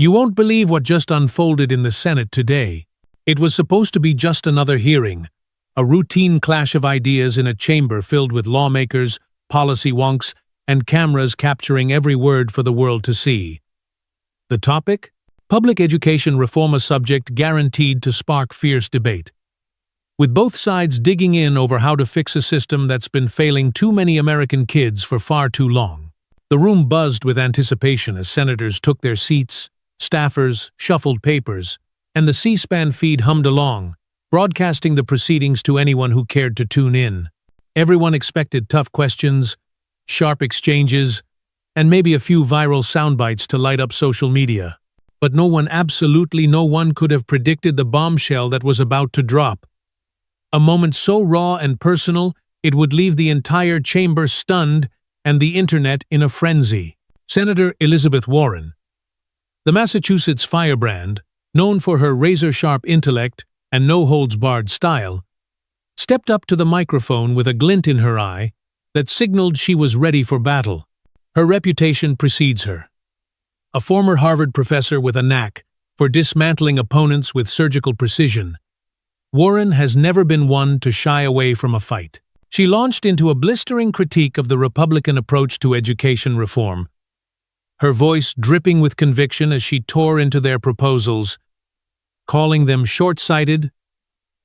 You won't believe what just unfolded in the Senate today. It was supposed to be just another hearing, a routine clash of ideas in a chamber filled with lawmakers, policy wonks, and cameras capturing every word for the world to see. The topic? Public education reform, a subject guaranteed to spark fierce debate. With both sides digging in over how to fix a system that's been failing too many American kids for far too long. The room buzzed with anticipation as senators took their seats, staffers shuffled papers, and the C-SPAN feed hummed along, broadcasting the proceedings to anyone who cared to tune in. Everyone expected tough questions, sharp exchanges, and maybe a few viral soundbites to light up social media. But absolutely no one could have predicted the bombshell that was about to drop. A moment so raw and personal, it would leave the entire chamber stunned and the internet in a frenzy. Senator Elizabeth Warren, the Massachusetts firebrand, known for her razor-sharp intellect and no-holds-barred style, stepped up to the microphone with a glint in her eye that signaled she was ready for battle. Her reputation precedes her. A former Harvard professor with a knack for dismantling opponents with surgical precision, Warren has never been one to shy away from a fight. She launched into a blistering critique of the Republican approach to education reform, her voice dripping with conviction as she tore into their proposals, calling them short-sighted,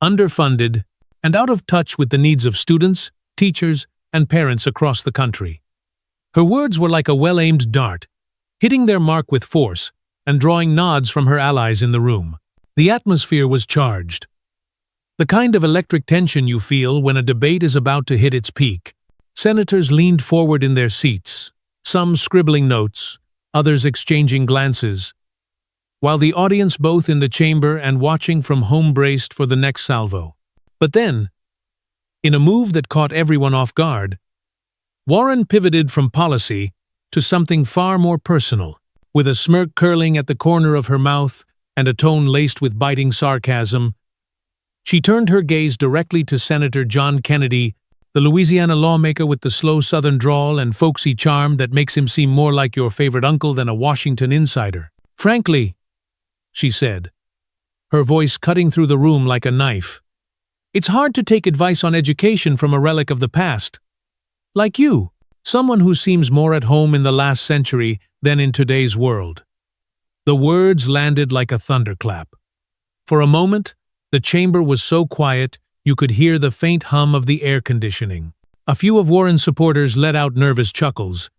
underfunded, and out of touch with the needs of students, teachers, and parents across the country. Her words were like a well-aimed dart, hitting their mark with force and drawing nods from her allies in the room. The atmosphere was charged. The kind of electric tension you feel when a debate is about to hit its peak. Senators leaned forward in their seats, some scribbling notes, others exchanging glances, while the audience both in the chamber and watching from home braced for the next salvo. But then, in a move that caught everyone off guard, Warren pivoted from policy to something far more personal. With a smirk curling at the corner of her mouth and a tone laced with biting sarcasm, she turned her gaze directly to Senator John Kennedy, the Louisiana lawmaker with the slow Southern drawl and folksy charm that makes him seem more like your favorite uncle than a Washington insider. "Frankly," she said, her voice cutting through the room like a knife, "it's hard to take advice on education from a relic of the past. Like you, someone who seems more at home in the last century than in today's world." The words landed like a thunderclap. For a moment, the chamber was so quiet you could hear the faint hum of the air conditioning. A few of Warren's supporters let out nervous chuckles,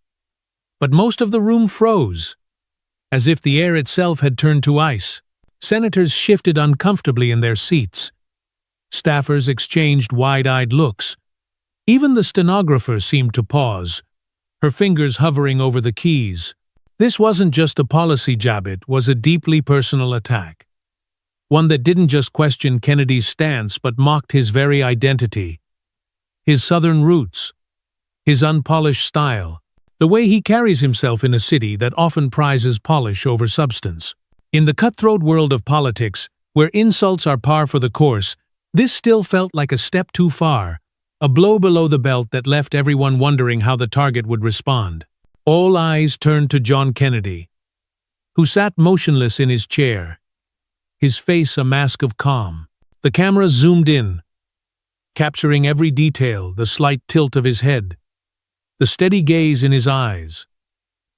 but most of the room froze, as if the air itself had turned to ice. Senators shifted uncomfortably in their seats. Staffers exchanged wide-eyed looks. Even the stenographer seemed to pause, her fingers hovering over the keys. This wasn't just a policy jab, it was a deeply personal attack. One that didn't just question Kennedy's stance but mocked his very identity. His Southern roots, his unpolished style, the way he carries himself in a city that often prizes polish over substance. In the cutthroat world of politics, where insults are par for the course, this still felt like a step too far, a blow below the belt that left everyone wondering how the target would respond. All eyes turned to John Kennedy, who sat motionless in his chair, his face a mask of calm. The camera zoomed in, capturing every detail, the slight tilt of his head, the steady gaze in his eyes,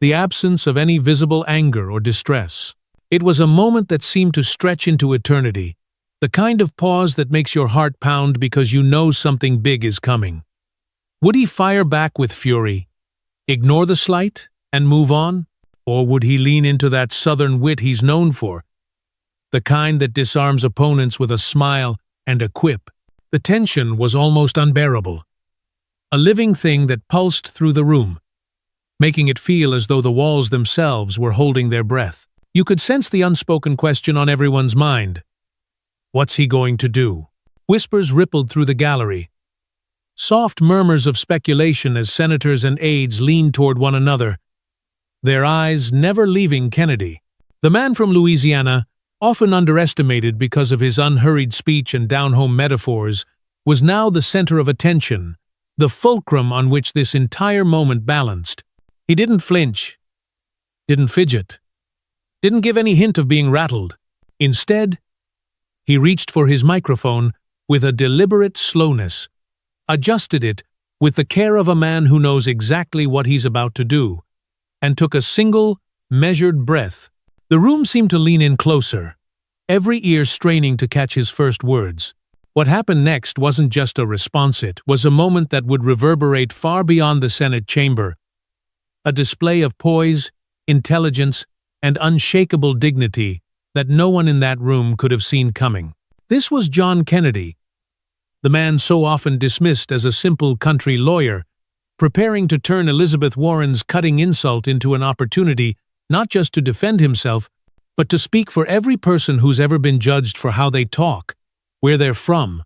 the absence of any visible anger or distress. It was a moment that seemed to stretch into eternity, the kind of pause that makes your heart pound because you know something big is coming. Would he fire back with fury, ignore the slight, and move on? Or would he lean into that Southern wit he's known for, the kind that disarms opponents with a smile and a quip? The tension was almost unbearable, a living thing that pulsed through the room, making it feel as though the walls themselves were holding their breath. You could sense the unspoken question on everyone's mind. What's he going to do? Whispers rippled through the gallery, soft murmurs of speculation as senators and aides leaned toward one another, their eyes never leaving Kennedy. The man from Louisiana, often underestimated because of his unhurried speech and down-home metaphors, was now the center of attention, the fulcrum on which this entire moment balanced. He didn't flinch, didn't fidget, didn't give any hint of being rattled. Instead, he reached for his microphone with a deliberate slowness, adjusted it with the care of a man who knows exactly what he's about to do, and took a single, measured breath. The room seemed to lean in closer, every ear straining to catch his first words. What happened next wasn't just a response, it was a moment that would reverberate far beyond the Senate chamber, a display of poise, intelligence, and unshakable dignity that no one in that room could have seen coming. This was John Kennedy, the man so often dismissed as a simple country lawyer, preparing to turn Elizabeth Warren's cutting insult into an opportunity not just to defend himself, but to speak for every person who's ever been judged for how they talk, where they're from,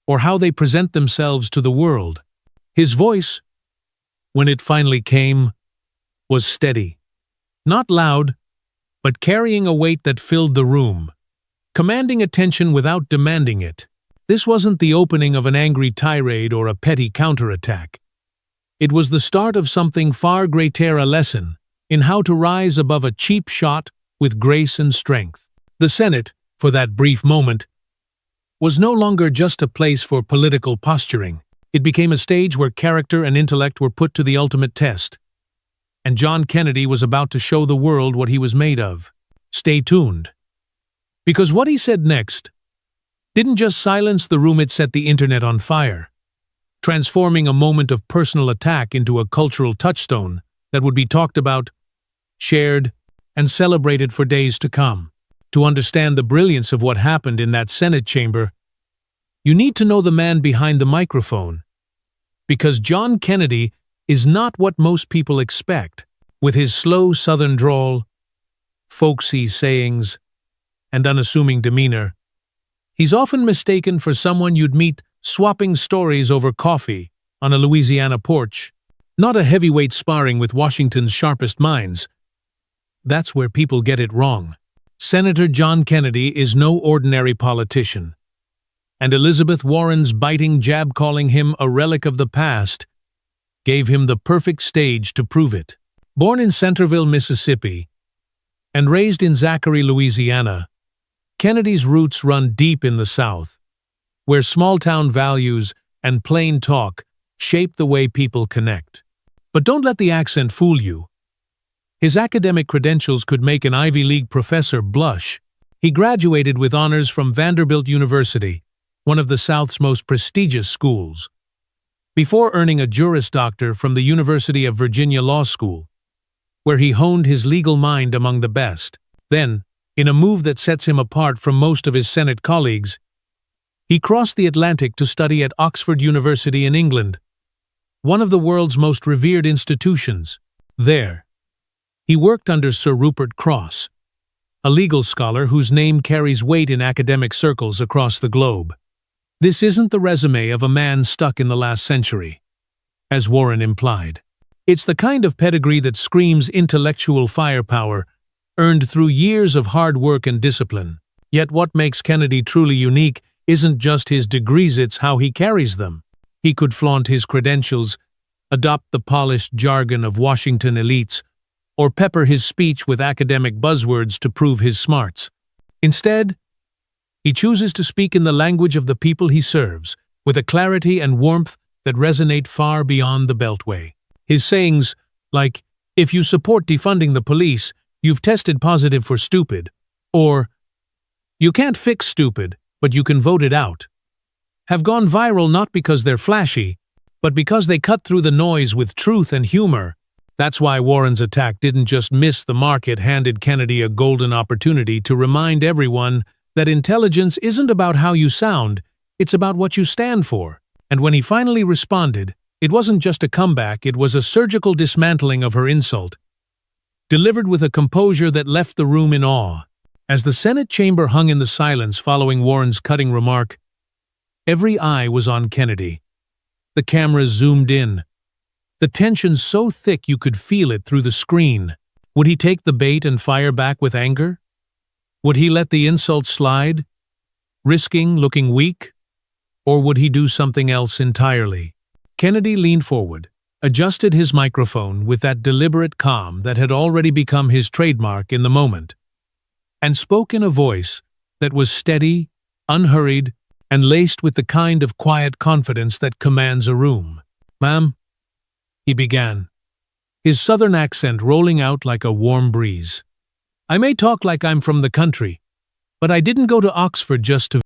or how they present themselves to the world. His voice, when it finally came, was steady. Not loud, but carrying a weight that filled the room, commanding attention without demanding it. This wasn't the opening of an angry tirade or a petty counterattack. It was the start of something far greater, a lesson in how to rise above a cheap shot with grace and strength. The Senate, for that brief moment, was no longer just a place for political posturing. It became a stage where character and intellect were put to the ultimate test. And John Kennedy was about to show the world what he was made of. Stay tuned. Because what he said next didn't just silence the room, it set the internet on fire, transforming a moment of personal attack into a cultural touchstone that would be talked about, shared, and celebrated for days to come. To understand the brilliance of what happened in that Senate chamber, you need to know the man behind the microphone. Because John Kennedy is not what most people expect. With his slow Southern drawl, folksy sayings, and unassuming demeanor, he's often mistaken for someone you'd meet swapping stories over coffee on a Louisiana porch, not a heavyweight sparring with Washington's sharpest minds. That's where people get it wrong. Senator John Kennedy is no ordinary politician, and Elizabeth Warren's biting jab calling him a relic of the past gave him the perfect stage to prove it. Born in Centerville, Mississippi, and raised in Zachary, Louisiana, Kennedy's roots run deep in the South, where small-town values and plain talk shape the way people connect. But don't let the accent fool you. His academic credentials could make an Ivy League professor blush. He graduated with honors from Vanderbilt University, one of the South's most prestigious schools, before earning a Juris Doctor from the University of Virginia Law School, where he honed his legal mind among the best. Then, in a move that sets him apart from most of his Senate colleagues, he crossed the Atlantic to study at Oxford University in England, one of the world's most revered institutions. There, he worked under Sir Rupert Cross, a legal scholar whose name carries weight in academic circles across the globe. This isn't the resume of a man stuck in the last century, as Warren implied. It's the kind of pedigree that screams intellectual firepower, earned through years of hard work and discipline. Yet what makes Kennedy truly unique isn't just his degrees, it's how he carries them. He could flaunt his credentials, adopt the polished jargon of Washington elites, or pepper his speech with academic buzzwords to prove his smarts. Instead, he chooses to speak in the language of the people he serves, with a clarity and warmth that resonate far beyond the Beltway. His sayings, like, "If you support defunding the police, you've tested positive for stupid," or "You can't fix stupid, but you can vote it out," have gone viral not because they're flashy, but because they cut through the noise with truth and humor. That's why Warren's attack didn't just miss the mark, it handed Kennedy a golden opportunity to remind everyone that intelligence isn't about how you sound, it's about what you stand for. And when he finally responded, it wasn't just a comeback, it was a surgical dismantling of her insult, delivered with a composure that left the room in awe. As the Senate chamber hung in the silence following Warren's cutting remark, every eye was on Kennedy. The cameras zoomed in, the tension so thick you could feel it through the screen. Would he take the bait and fire back with anger? Would he let the insult slide, risking looking weak? Or would he do something else entirely? Kennedy leaned forward, adjusted his microphone with that deliberate calm that had already become his trademark in the moment. and spoke in a voice that was steady, unhurried, and laced with the kind of quiet confidence that commands a room. "Ma'am," he began, his southern accent rolling out like a warm breeze. "I may talk like I'm from the country, but I didn't go to Oxford just to